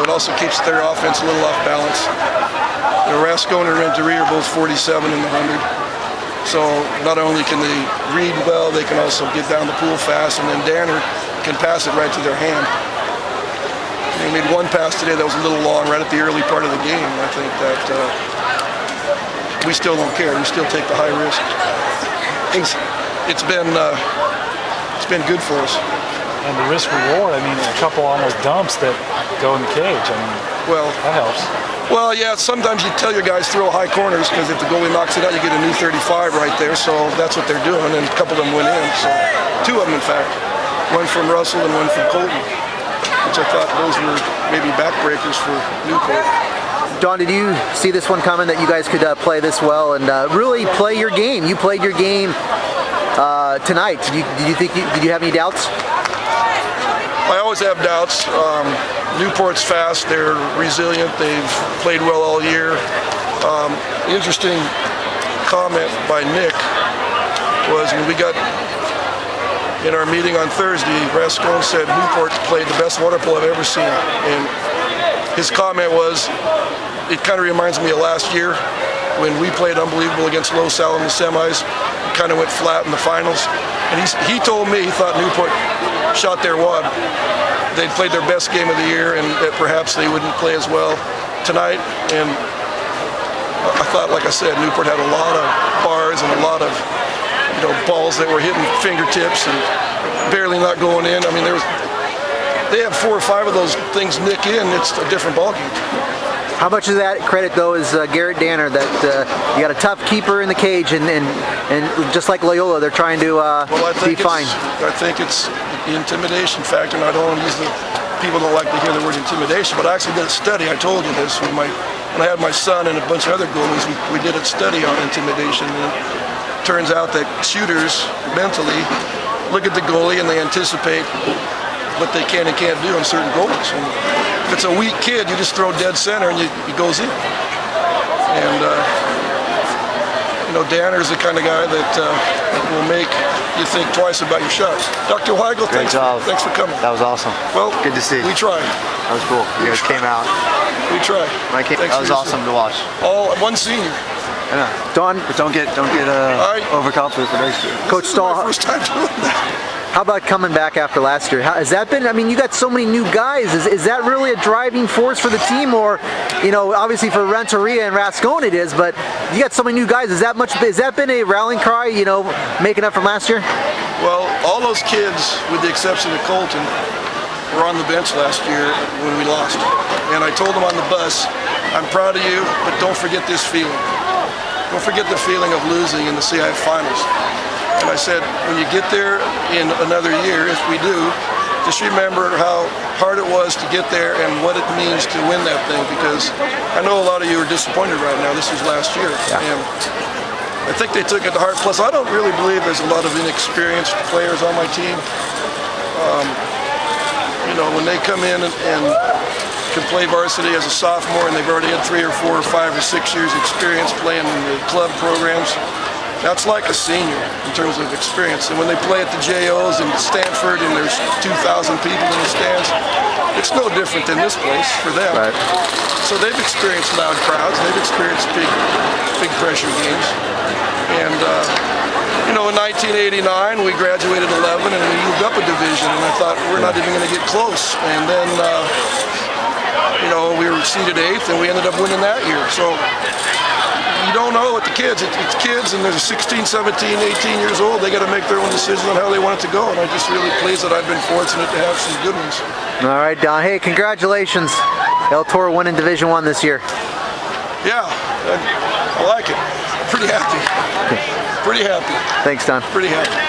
it also keeps their offense a little off balance. Rascone and Renteria are both 47 in the 100. So not only can they read well, they can also get down the pool fast, and then Danner can pass it right to their hand. They made one pass today that was a little long right at the early part of the game. I think that we still don't care. We still take the high risk. It's been good for us. And the risk reward, I mean, a couple almost dumps that go in the cage. I mean, well, that helps. Well, yeah, sometimes you tell your guys throw high corners because if the goalie knocks it out, you get a new 35 right there. So that's what they're doing, and a couple of them went in. So 2 of them, in fact. One from Russell and one from Colton, which I thought those were maybe backbreakers for Newport. Don, did you see this one coming that you guys could play this well and really play your game? You played your game tonight. Did you have any doubts? I always have doubts. Newport's fast, they're resilient, they've played well all year. Interesting comment by Nick was when we got in our meeting on Thursday, Rascone said Newport played the best water polo I've ever seen. And his comment was, it kind of reminds me of last year when we played unbelievable against LaSalle in the semis. We kind of went flat in the finals. And he told me he thought Newport shot their wad. They'd played their best game of the year, and that perhaps they wouldn't play as well tonight. And I thought, like I said, Newport had a lot of bars and a lot of balls that were hitting fingertips and barely not going in. I mean, they have 4 or 5 of those things nick in. It's a different ballgame. How much of that credit, though, is Garrett Danner, that you got a tough keeper in the cage, and just like Loyola, they're trying to be fine? I think it's the intimidation factor, and I don't want to use people don't like to hear the word intimidation, but I actually did a study. I told you this when I had my son and a bunch of other goalies. We did a study on intimidation, and it turns out that shooters mentally look at the goalie and they anticipate what they can and can't do on certain goals. And if it's a weak kid, you just throw dead center and it goes in. And Danner's the kind of guy that will make you think twice about your shots. Dr. Wigo, thanks for coming. That was awesome. Well, good to see. We tried. That was cool. You guys came out. We tried. That was awesome to watch. All one senior. I know. Don, but don't get overconfident for next year. This Coach is Stoll, my first time doing that. How about coming back after last year? Has that been? I mean, you got so many new guys. Is that really a driving force for the team, or obviously for Renteria and Rascone it is, but you got so many new guys. Has that been a rallying cry? Making up from last year? Well, all those kids, with the exception of Colton, were on the bench last year when we lost. And I told them on the bus, I'm proud of you, but don't forget this feeling. Don't forget the feeling of losing in the CIF finals. And I said, when you get there in another year, if we do, just remember how hard it was to get there and what it means to win that thing, because I know a lot of you are disappointed right now. This was last year. Yeah. And I think they took it to heart. Plus, I don't really believe there's a lot of inexperienced players on my team. When they come in and can play varsity as a sophomore and they've already had 3 or 4 or 5 or 6 years experience playing in the club programs, that's like a senior in terms of experience. And when they play at the JOs in Stanford and there's 2,000 people in the stands, it's no different than this place for them. Right. So they've experienced loud crowds, they've experienced big pressure games. And in 1989 we graduated 11 and we moved up a division, and I thought we're not even going to get close. And then we were seeded 8th and we ended up winning that year. So you don't know what the kids, it's kids, and they're 16, 17, 18 years old. They got to make their own decision on how they want it to go, and I'm just really pleased that I've been fortunate to have some good ones. All right, Don. Hey, congratulations. El Toro winning Division I this year. Yeah, I like it. Pretty happy. Pretty happy. Thanks, Don. Pretty happy.